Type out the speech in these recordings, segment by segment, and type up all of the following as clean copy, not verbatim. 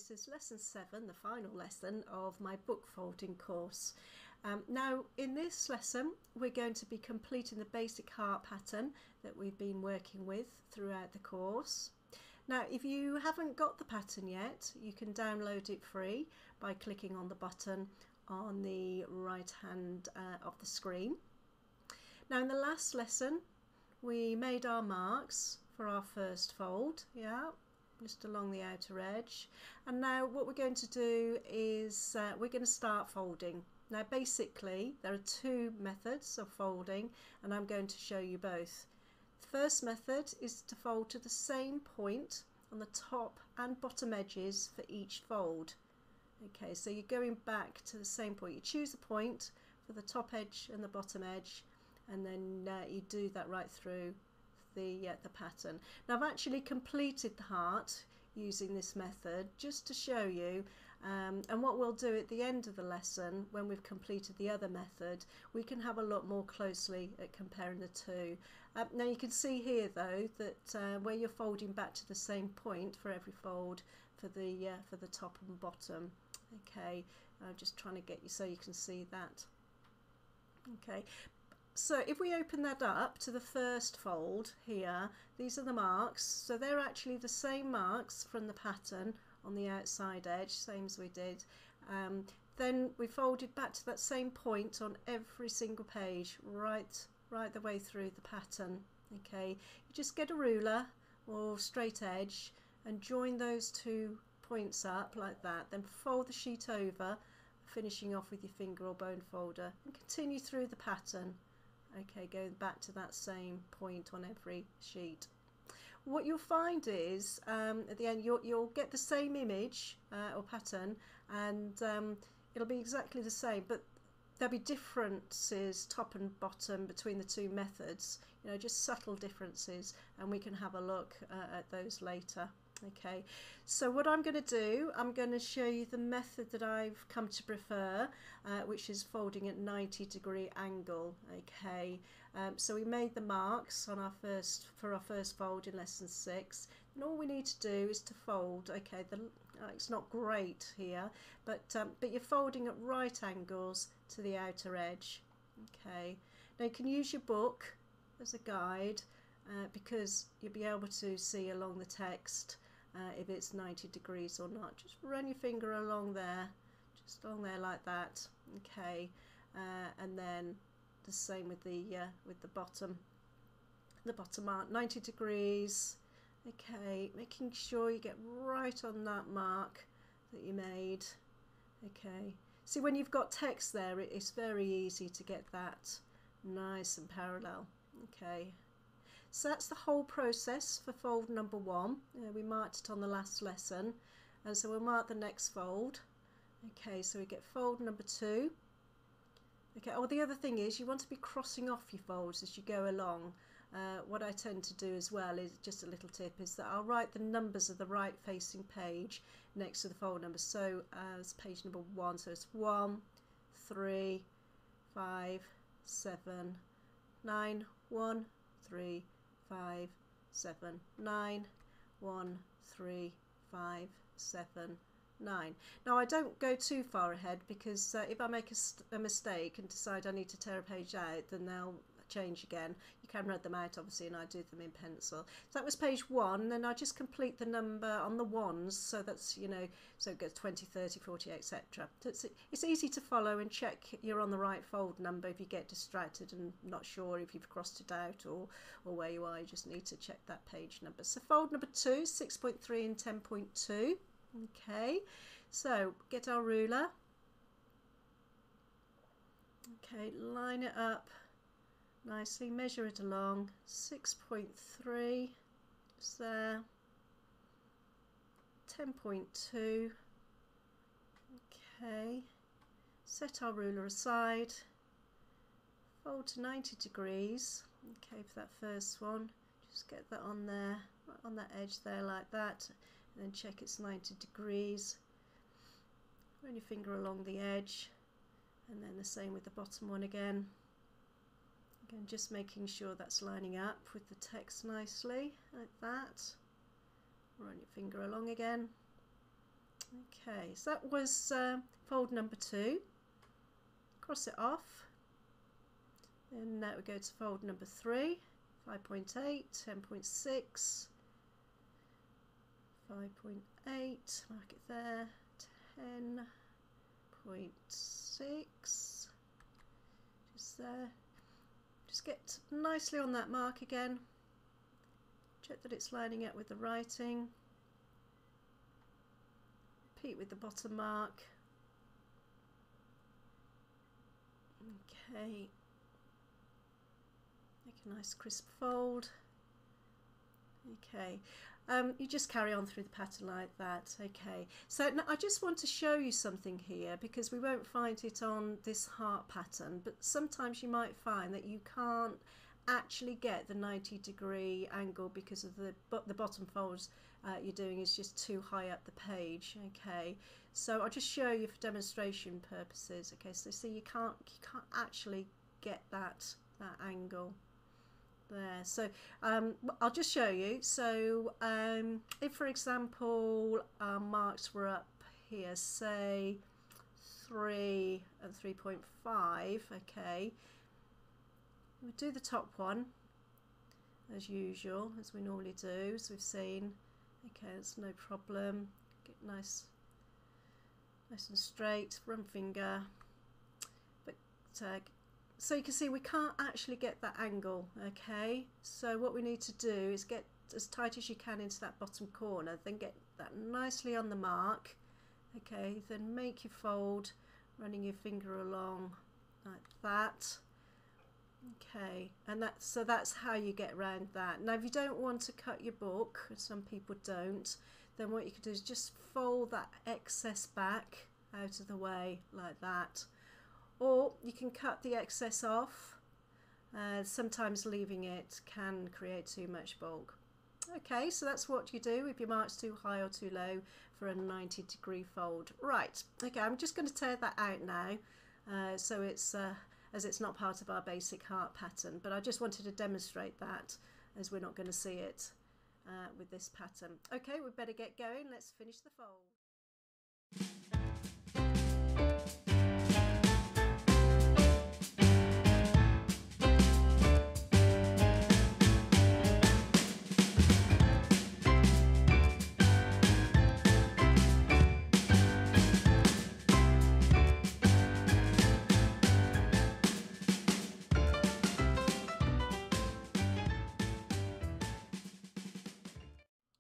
This is lesson 7, the final lesson of my book folding course. Now in this lesson we're going to be completing the basic heart pattern that we've been working with throughout the course. Now if you haven't got the pattern yet, you can download it free by clicking on the button on the right hand of the screen. Now in the last lesson we made our marks for our first fold, just along the outer edge, and now what we're going to do is we're going to start folding. Now basically there are two methods of folding and I'm going to show you both. The first method is to fold to the same point on the top and bottom edges for each fold. Okay, so you're going back to the same point. You choose a point for the top edge and the bottom edge, and then you do that right through the pattern. Now I've actually completed the heart using this method just to show you, and what we'll do at the end of the lesson when we've completed the other method, we can have a look more closely at comparing the two. Now you can see here though that where you're folding back to the same point for every fold for the top and bottom. Okay, I'm just trying to get you so you can see that. Okay, so if we open that up to the first fold here, these are the marks. So they're actually the same marks from the pattern on the outside edge, same as we did. Then we folded back to that same point on every single page, right the way through the pattern. Okay, you just get a ruler or straight edge and join those two points up like that, then fold the sheet over, finishing off with your finger or bone folder, and continue through the pattern. Okay, going back to that same point on every sheet. What you'll find is at the end you'll get the same image or pattern, and it'll be exactly the same, but there'll be differences top and bottom between the two methods, just subtle differences, and we can have a look at those later. Okay, so what I'm going to do, I'm going to show you the method that I've come to prefer, which is folding at 90-degree angle. Okay, so we made the marks on for our first fold in lesson 6, and all we need to do is to fold. Okay, it's not great here, but you're folding at right angles to the outer edge. Okay, now you can use your book as a guide because you'll be able to see along the text if it's 90 degrees or not. Just run your finger along there, just along there like that. Okay, and then the same with the bottom. The bottom mark, 90 degrees. Okay, making sure you get right on that mark that you made. Okay, see when you've got text there, it's very easy to get that nice and parallel. Okay. So that's the whole process for fold number 1. We marked it on the last lesson, and so we'll mark the next fold. Okay, so we get fold number 2. Okay, the other thing is you want to be crossing off your folds as you go along. What I tend to do as well is, just a little tip, is that I'll write the numbers of the right facing page next to the fold number. So it's page number 1, so it's 1, 3, 5, 7, 9, 1, 3, 5, 7, 9, 1, 3, 5, 7, 9. Now I don't go too far ahead, because if I make a mistake and decide I need to tear a page out, then they'll change again. You can read them out obviously, and I do them in pencil. So that was page 1, and then I just complete the number on the ones, so that's so it goes 20, 30, 40, etc. So it's easy to follow and check you're on the right fold number if you get distracted and not sure if you've crossed it out or where you are. You just need to check that page number. So fold number 2, 6.3 and 10.2. Okay, so get our ruler. Okay, line it up nicely, measure it along. 6.3 is there, 10.2. Okay, set our ruler aside, fold to 90 degrees. Okay, for that first one, just get that on there, right on that edge there like that, and then check it's 90 degrees. Run your finger along the edge, and then the same with the bottom one again. Again, just making sure that's lining up with the text nicely, like that. Run your finger along again. Okay, so that was fold number 2. Cross it off, and now we go to fold number 3, 5.8, 10.6, 5.8, mark it there, 10.6, just there. Just get nicely on that mark again. Check that it's lining up with the writing. Repeat with the bottom mark. Okay. Make a nice crisp fold. Okay. You just carry on through the pattern like that. Okay, so now I just want to show you something here, because we won't find it on this heart pattern, but sometimes you might find that you can't actually get the 90-degree angle because of the bottom folds you're doing is just too high up the page. Okay, so I'll just show you for demonstration purposes. Okay, so see, you can't actually get that angle there. So I'll just show you. So if, for example, our marks were up here, say 3 and 3.5, okay, we'll do the top one as usual, as we normally do, as we've seen. Okay, it's no problem. Get nice and straight, run finger. But so you can see we can't actually get that angle. Okay, so what we need to do is get as tight as you can into that bottom corner, then get that nicely on the mark. Okay, then make your fold, running your finger along like that. Okay, and that's how you get around that. Now if you don't want to cut your book, some people don't, then what you can do is just fold that excess back out of the way like that. Or you can cut the excess off. Sometimes leaving it can create too much bulk. Okay, so that's what you do if your mark's too high or too low for a 90-degree fold. Right, okay, I'm just going to tear that out now, so it's as it's not part of our basic heart pattern, but I just wanted to demonstrate that, as we're not going to see it with this pattern. Okay, we better get going. Let's finish the fold.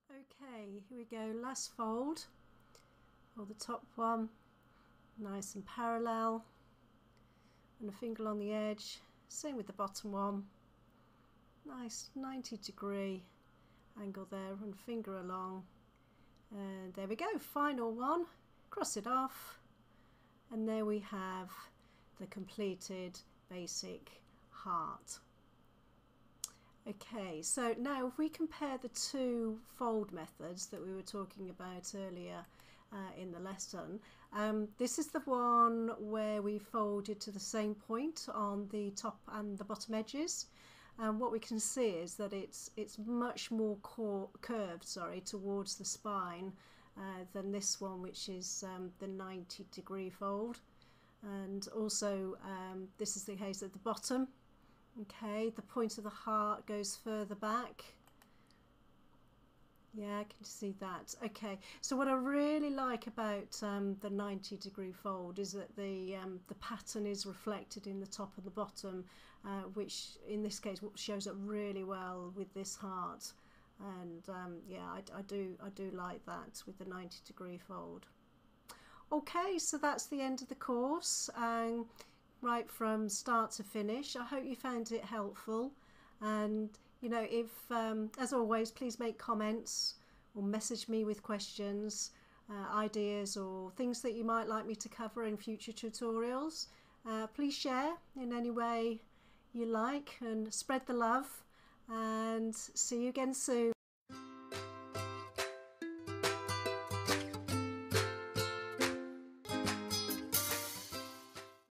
Okay, here we go, last fold. Hold the top one nice and parallel, and a finger on the edge. Same with the bottom one. Nice 90-degree angle there, and finger along. And there we go, final one. Cross it off, and there we have the completed basic heart. Okay, so now if we compare the two fold methods that we were talking about earlier in the lesson, this is the one where we folded to the same point on the top and the bottom edges. And what we can see is that it's much more curved, towards the spine than this one, which is the 90-degree fold. And also this is the case at the bottom. Okay, the point of the heart goes further back. Yeah, I can see that. Okay, so what I really like about the 90-degree fold is that the pattern is reflected in the top and the bottom, which in this case shows up really well with this heart. And yeah, I do like that with the 90-degree fold. Okay, so that's the end of the course. Right from start to finish. I hope you found it helpful, and you know, if as always, please make comments or message me with questions, ideas, or things that you might like me to cover in future tutorials. Please share in any way you like, and spread the love, and see you again soon.